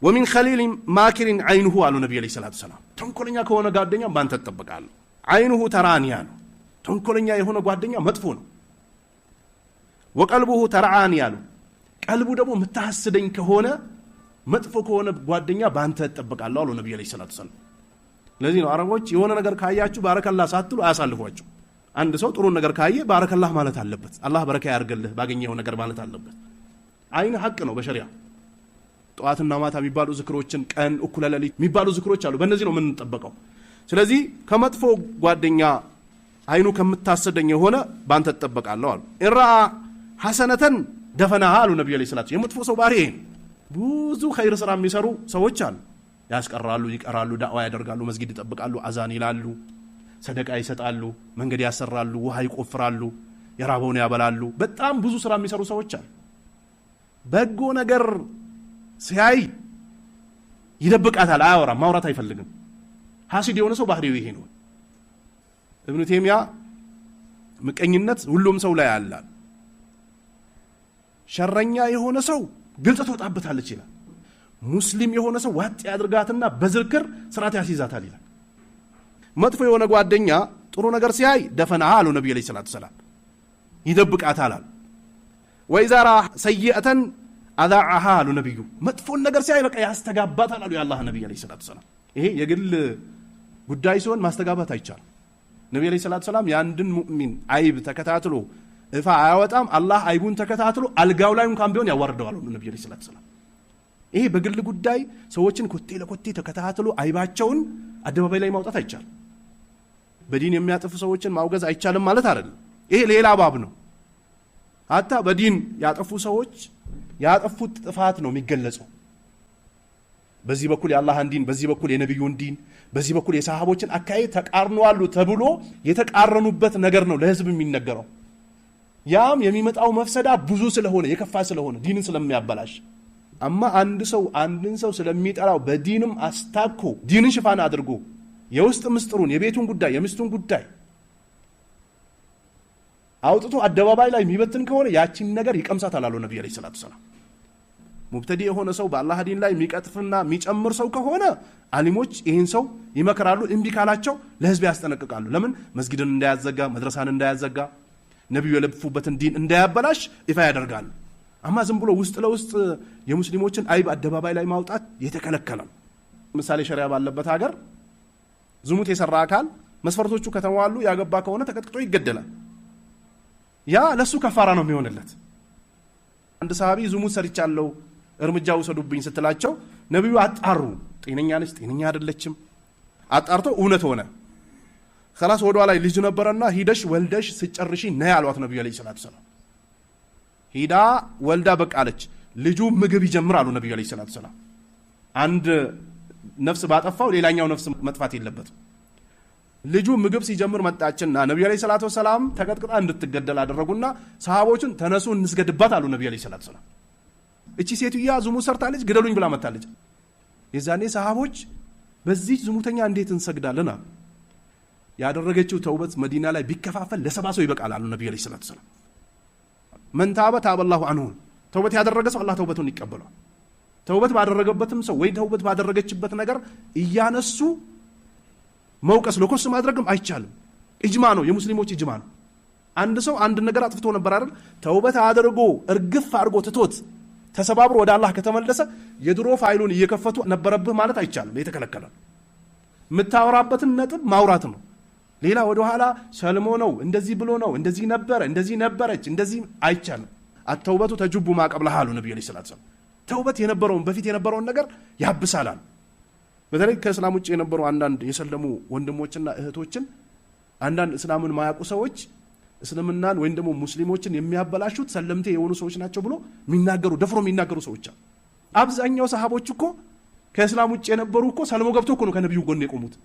ومن خليل ماكر عينه قالوا النبي عليه الصلاة والسلام تنكلنيا كونه ጓደኛ ባንተ ተጠብቃለህ عينه ترانيا ነው ተንኮለኛ የሆነ ጓደኛ መጥፎ ነው وقلبه ترعانيا ነው ቀልቡ ደግሞ ምታሐስደኝ ከሆነ መጥፎ ከሆነ ጓደኛ ባንተ ተጠብቃለህ አሉ ነብዩ አለይሂ ሰላቱ ሰላም ለዚህ ነው አረቦች የሆነ ነገር ካያችሁ ባረከላህ ሳትሉ አያሳልፏችሁ አንድ ሰው ጥሩ ነገር ካየ ባረከላህ ማለት አለበት አላህ በረካ ያርግልህ ባገኘው ነገር ማለት አለበት አይን ሐቅ ነው በሸሪዓ ጧትና ማታ የሚባሉ ዝክሮችን ቀን እኩለ ሌሊት የሚባሉ ዝክሮች አሉ በእነዚህ ነው ምን ተጠበቀው ስለዚህ ከመጥፎ ጓደኛ አይኑ ከምታሰደኝ የሆነ ባንተ ተጠበቃለህ አሉ ኢራ ሐሰነተን ደፈናሃ አሉ ነብዩ አለይሂ ሰላቱ የመጥፎ ሰው ባህሪ ብዙ ኸይር ስራ የሚሰሩ ሰዎች አሉ ያስቀራሉ ይቀራሉ ዳዕዋ ያደርጋሉ መስጊድ ይጠብቃሉ አዛን ይላሉ ሰደቃ ይሰጣሉ መንገድ ያሰራሉ ውሃ ይቆፍራሉ የራበውን ያበላሉ በጣም ብዙ ስራ የሚሰሩ ሰዎች አሉ በጎ ነገር ሲያይ ይደብቃታል አያወራም ማውራት አይፈልግም ሐሲድ የሆነ ሰው ባህሪው ይሄ ነው ኢብኑ ተይሚያ ምቀኝነት ሁሉም ሰው ላይ አለ ሸረኛ የሆነ ሰው ግልጽ ተወጣበታለች ይላል ሙስሊም የሆነ ሰው ዋጥ ያድርጋትና በዝክር ስርዓት ያስይዛታል ይላል መጥፎ የሆነ ጓደኛ ጥሩ ነገር ሲያይ ደፈናሃ አሉ ነብዩ አለይሂ ሰላቱ ሰላም ይደብቃታል ወይዛራ ሰይአተን አዳዓሃ አሉ ነብዩ መጥፎን ነገር ሲያይ በቃ ያስተጋባታል አሉ የአላህ ነብዩ አለይሂ ሰላቱ ሰላም ይሄ የግል ጉዳይ ሲሆን ማስተጋባት አይቻልም ነብዩ አለይሂ ሰላቱ ሰላም ያንድን ሙእሚን አይብ ተከታትሎ እፋ አያወጣም አላህ አይቡን ተከታትሎ አልጋው ላይ እንኳን ቢሆን ያዋርደዋል አሉ ነብዩ አለይሂ ሰላቱ ሰላም ይሄ በግል ጉዳይ ሰዎችን ኮቴ ለኮቴ ተከታትሎ አይባቸውን አደባባይ ላይ ማውጣት አይቻልም በዲን የሚያጠፉ ሰዎችን ማውገዝ አይቻልም ማለት አይደለም ይሄ ሌላ ባብ ነው አታ በዲን ያጠፉ ሰዎች ያጠፉት ጥፋት ነው የሚገለጸው በዚህ በኩል የአላህን ዲን በዚህ በኩል የነብዩን ዲን በዚህ በኩል የሰሃቦችን አካይ ተቃርነዋል ተብሎ የተቃረኑበት ነገር ነው ለህዝብ የሚነገረው ያም የሚመጣው መፍሰዳ ብዙ ስለሆነ የከፋ ስለሆነ ዲንን ስለሚያበላሽ አማ አንድ ሰው አንድን ሰው ስለሚጠራው በዲንም አስታኮ ዲንን ሽፋን አድርጎ የውስጥ ምስጥሩን የቤቱን ጉዳይ የሚስቱን ጉዳይ አውጥቶ አደባባይ ላይ የሚበትን ከሆነ ያቺን ነገር ይቀምሳታል አሉ ነብዩ አለይሂ ሰላቱ ሰላም ሙብተዲ የሆነ ሰው በአላህ ዲን ላይ የሚቀጥፍና የሚጨምር ሰው ከሆነ አሊሞች ይህን ሰው ይመከራሉ እምቢ ካላቸው ለህዝብ ያስጠነቅቃሉ ለምን መስጊድን እንዳያዘጋ መድረሳን እንዳያዘጋ ነብዩ የለብፉበትን ዲን እንዳያበላሽ ይፋ ያደርጋሉ አማ ዝም ብሎ ውስጥ ለውስጥ የሙስሊሞችን አይብ አደባባይ ላይ ማውጣት የተከለከለ ነው ምሳሌ ሸሪዓ ባለበት ሀገር ዝሙት የሰራ አካል መስፈርቶቹ ከተሟሉ ያገባ ከሆነ ተቀጥቅጦ ይገደላል ያ ለሱ ከፋራ ነው የሚሆንለት አንድ ሰሃቢ ዝሙት ሰርቻለሁ እርምጃ ወሰዱብኝ ስትላቸው ነብዩ አጣሩ ጤነኛ ነች ጤነኛ አይደለችም አጣርቶ እውነት ሆነ خلاص ወዷ ላይ ልጅ ነበርና ሂደሽ ወልደሽ ስጨርሺ ነይ አሏት ነብዩ አለይሂ ሰላቱ ሰላም ሂዳ ወልዳ በቃለች ልጁ ምግብ ይጀምራሉ ነብዩ አለይሂ ሰላቱ ሰላም አንድ ነፍስ ባጠፋው ሌላኛው ነፍስ መጥፋት የለበትም ልጁ ምግብ ሲጀምር መጣችና ነብዩ አለይሂ ሰላቱ ሰላም ተቀጥቅጣ እንድትገደል አደረጉና ሰሃቦችን ተነሱ እንስገድባት አሉ ነብዩ አለይሂ ሰላቱ ሰላም እቺ ሴትያ ዝሙት ሰርታለች ግደሉኝ ብላ መጣለች የዛኔ ሰሃቦች በዚህ ዝሙተኛ እንዴት እንሰግዳለን አሉ ያደረገችው ተውበት መዲና ላይ ቢከፋፈል ለሰባ ሰው ይበቃል አሉ ነብዩ አለይሂ ሰላቱ ሰላም من تاب تاب الله عنه ተውበት ያደረገ ሰው አላህ ተውበቱን ይቀበላል ተውበት ባደረገበትም ሰው ወይ ተውበት ባደረገችበት ነገር እያነሱ መውቀስ ለኮስ ማድረግም አይቻልም ኢጅማ ነው የሙስሊሞች ኢጅማ ነው አንድ ሰው አንድ ነገር አጥፍቶ ነበር አይደል ተውበት አድርጎ እርግፍ አድርጎ ትቶት ተሰባብሮ ወደ አላህ ከተመለሰ የድሮ ፋይሉን እየከፈቱ ነበረብህ ማለት አይቻልም የተከለከለ ምታወራበትን ነጥብ ማውራት ነው ሌላ ወደ ኋላ ሰልሞ ነው እንደዚህ ብሎ ነው እንደዚህ ነበር እንደዚህ ነበረች እንደዚህ አይቻልም አተውበቱ ተጅቡ ማቀብለሃ አሉ ነብዩ አለይሂ ሰላቱ ሰላም ተውበት የነበረውን በፊት የነበረውን ነገር ያብሳላል በተለይ ከእስላም ውጭ የነበሩ አንዳንድ የሰለሙ ወንድሞችና እህቶችን አንዳንድ እስላምን ማያውቁ ሰዎች እስልምናን ወይም ደግሞ ሙስሊሞችን የሚያበላሹት ሰለምቴ የሆኑ ሰዎች ናቸው ብሎ የሚናገሩ ደፍሮ የሚናገሩ ሰዎች አሉ አብዛኛው ሰሃቦች እኮ ከእስላም ውጭ የነበሩ እኮ ሰልሞ ገብቶ እኮ ነው ከነብዩ ጎን የቆሙት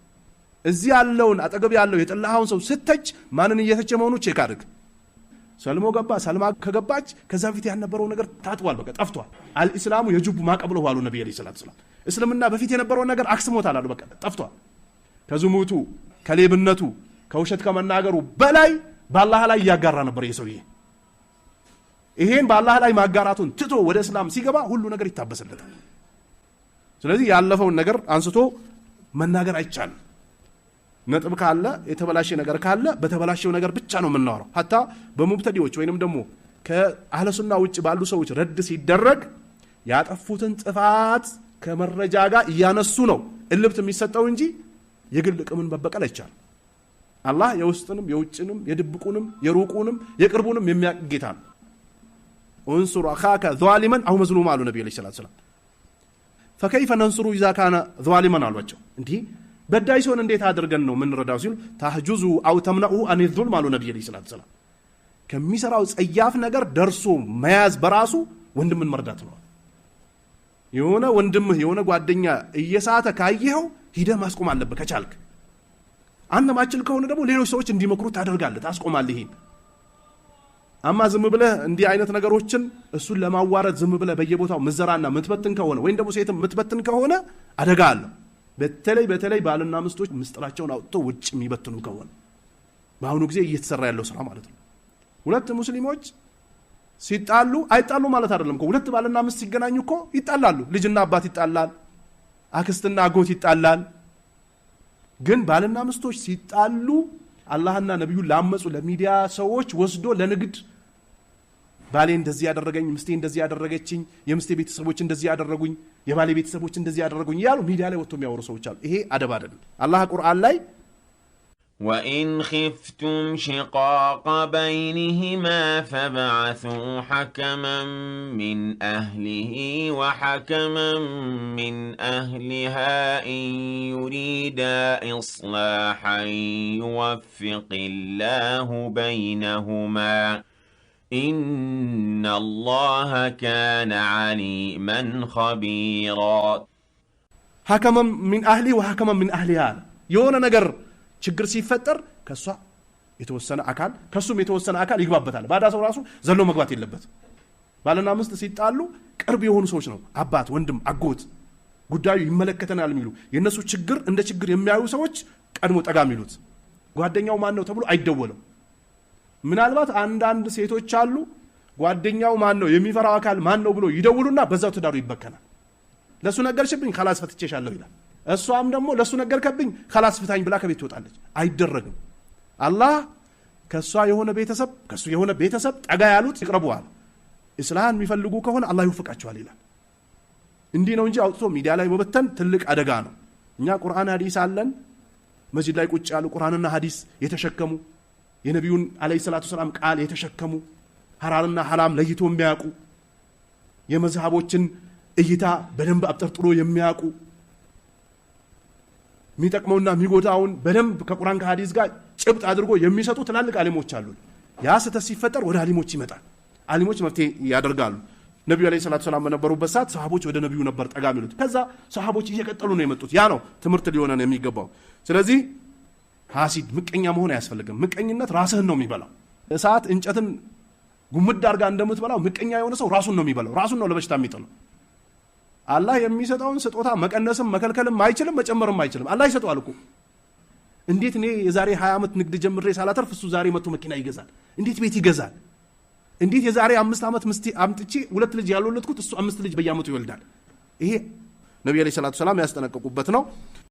እዚህ ያለውን አጠገብ ያለው የጠላሃውን ሰው ስተች ማንን እየተቸ መሆኑ ቼክ አድርግ ሰልሞ ገባ ሰልማ ከገባች ከዛ በፊት ያነበረው ነገር ታጥቧል በቃ ጠፍቷል አልኢስላሙ የጅቡ ማቀብለው አሉ ነብዩ አለይሂ ሰላቱ ሰላም እስልምና በፊት የነበረው ነገር አክስሞታል አሉ በቃ ጠፍቷል ከዝሙቱ ከሌብነቱ ከውሸት ከመናገሩ በላይ በአላህ ላይ ያጋራ ነበር የሰውዬ ይሄን በአላህ ላይ ማጋራቱን ትቶ ወደ እስላም ሲገባ ሁሉ ነገር ይታበሰለታል ስለዚህ ያለፈውን ነገር አንስቶ መናገር አይቻልም። ነጥብ ካለ የተበላሸ ነገር ካለ በተበላሸው ነገር ብቻ ነው የምናወራው። ሐታ በሙብተዲዎች ወይንም ደግሞ ከአህለ ሱና ውጭ ባሉ ሰዎች ረድ ሲደረግ ያጠፉትን ጥፋት ከመረጃ ጋር እያነሱ ነው እልብት የሚሰጠው እንጂ የግል ቅምን መበቀል አይቻልም። አላህ የውስጥንም የውጭንም የድብቁንም የሩቁንም የቅርቡንም የሚያውቅ ጌታ ነው። እንሱር አኻከ ዛሊመን አው መዝሉማ አሉ ነብዩ ሰለላሁ ዐለይሂ ወሰለም። فكيف ننصر اذا كان ظالما አሏቸው። እንዲህ በዳይ ሲሆን እንዴት አድርገን ነው ምንረዳው ሲሉ ታህጁዙ አው ተምነኡ አን الظلم አሉ ነብዩ ሰለላሁ ዐለይሂ ወሰለም። ከሚሰራው ጸያፍ ነገር ደርሶ መያዝ በራሱ ወንድምን መርዳት ነው። የሆነ ወንድምህ የሆነ ጓደኛ እየሳተ ካየኸው ሂደህ ማስቆም አለበት ከቻልክ። አንተ ማችል ከሆነ ደግሞ ሌሎች ሰዎች እንዲመክሩት ታደርጋለህ፣ ታስቆማለህ። ይሄን አማ ዝም ብለህ እንዲህ አይነት ነገሮችን እሱን ለማዋረድ ዝም ብለህ በየቦታው ምዘራና ምትበትን ከሆነ ወይም ደግሞ ሴትም ምትበትን ከሆነ አደጋ አለ። በተለይ ባልና ሚስቶች ምስጥራቸውን አውጥቶ ውጭ የሚበትኑ ከሆነ በአሁኑ ጊዜ እየተሰራ ያለው ስራ ማለት ነው። ሁለት ሙስሊሞች ሲጣሉ አይጣሉ ማለት አይደለም እኮ። ሁለት ባልና ሚስት ሲገናኙ እኮ ይጣላሉ። ልጅና አባት ይጣላል፣ አክስትና አጎት ይጣላል። ግን ባልና ሚስቶች ሲጣሉ አላህና ነብዩ ላመጹ ለሚዲያ ሰዎች ወስዶ ለንግድ ባሌ እንደዚህ ያደረገኝ፣ ምስቴ እንደዚህ ያደረገችኝ፣ የምስቴ ቤተሰቦች እንደዚህ ያደረጉኝ፣ የባሌ ቤተሰቦች እንደዚህ ያደረጉኝ ያሉ ሚዲያ ላይ ወጥቶ የሚያወሩ ሰዎች አሉ። ይሄ አደብ አይደለም። አላህ ቁርአን ላይ وإن خفتم شقاق بينهما فابعثوا حكما من أهله وحكما من أهلها إن يريدا إصلاحا يوفق الله بينهما إن الله كان عليما خبيرا. حكما من أهله وحكما من أهلها يونا نجر ችግር ሲፈጠር ከሷ የተወሰነ አካል ከሱም የተወሰነ አካል ይግባበታል። ባዳ ሰው ራሱ ዘሎ መግባት የለበት። ባልና ሚስት ሲጣሉ ቅርብ የሆኑ ሰዎች ነው አባት፣ ወንድም፣ አጎት ጉዳዩ ይመለከተናል የሚሉ የነሱ ችግር እንደ ችግር የሚያዩ ሰዎች ቀድሞ ጠጋ የሚሉት። ጓደኛው ማን ነው ተብሎ አይደወልም። ምናልባት አንዳንድ ሴቶች አሉ ጓደኛው ማን ነው የሚፈራው አካል ማን ነው ብሎ ይደውሉና በዛው ትዳሩ ይበከናል። ለሱ ነገርሽብኝ خلاص ፈትቼሻለሁ ይላል። እሷም ደግሞ ለሱ ነገርከብኝ خلاص ፍታኝ ብላ ከቤት ትወጣለች። አይደረግም። አላህ ከሷ የሆነ ቤተሰብ ከሱ የሆነ ቤተሰብ ጠጋ ያሉት ይቅርቡዋል። እስላም የሚፈልጉ ከሆነ አላህ ይወፍቃቸዋል ይላል። እንዲህ ነው እንጂ አውጥቶ ሚዲያ ላይ መበተን ትልቅ አደጋ ነው። እኛ ቁርአን ሐዲስ አለን። መስጂድ ላይ ቁጭ ያሉ ቁርአንና ሐዲስ የተሸከሙ የነብዩን አለይሂ ሰላቱ ሰላም ቃል የተሸከሙ ሐራምና ሐላም ለይቶ የሚያውቁ የመዝሃቦችን እይታ በደንብ አብጠርጥሮ የሚያውቁ የሚጠቅመውና የሚጎዳውን በደንብ ከቁርአን ከሐዲስ ጋር ጭብጥ አድርጎ የሚሰጡ ትላልቅ አሊሞች አሉ። ያ ስህተት ሲፈጠር ወደ አሊሞች ይመጣል። አሊሞች መፍትሄ ያደርጋሉ። ነብዩ አለይሂ ሰላቱ ሰላም በነበሩበት ሰዓት ሰሃቦች ወደ ነብዩ ነበር ጠጋ የሚሉት። ከዛ ሰሃቦች እየቀጠሉ ነው የመጡት። ያ ነው ትምህርት ሊሆነ ነው የሚገባው። ስለዚህ ሐሲድ ምቀኛ መሆን አያስፈልግም። ምቀኝነት ራስህን ነው የሚበላው። እሳት እንጨትን ጉምድ አድርጋ እንደምትበላው ምቀኛ የሆነ ሰው ራሱን ነው የሚበላው። ራሱን ነው ለበሽታ የሚጥለው። አላህ የሚሰጠውን ስጦታ መቀነስም መከልከልም አይችልም፣ መጨመርም አይችልም። አላህ ይሰጠዋል እኮ። እንዴት እኔ የዛሬ 20 ዓመት ንግድ ጀምሬ ሳላተርፍ እሱ ዛሬ መጥቶ መኪና ይገዛል? እንዴት ቤት ይገዛል? እንዴት የዛሬ 5 ዓመት ምስቲ አምጥቼ 2 ልጅ ያልወለድኩት እሱ 5 ልጅ በየዓመቱ ይወልዳል? ይሄ ነብዩ አለይሂ ሰላቱ ሰላም ያስጠነቀቁበት ነው።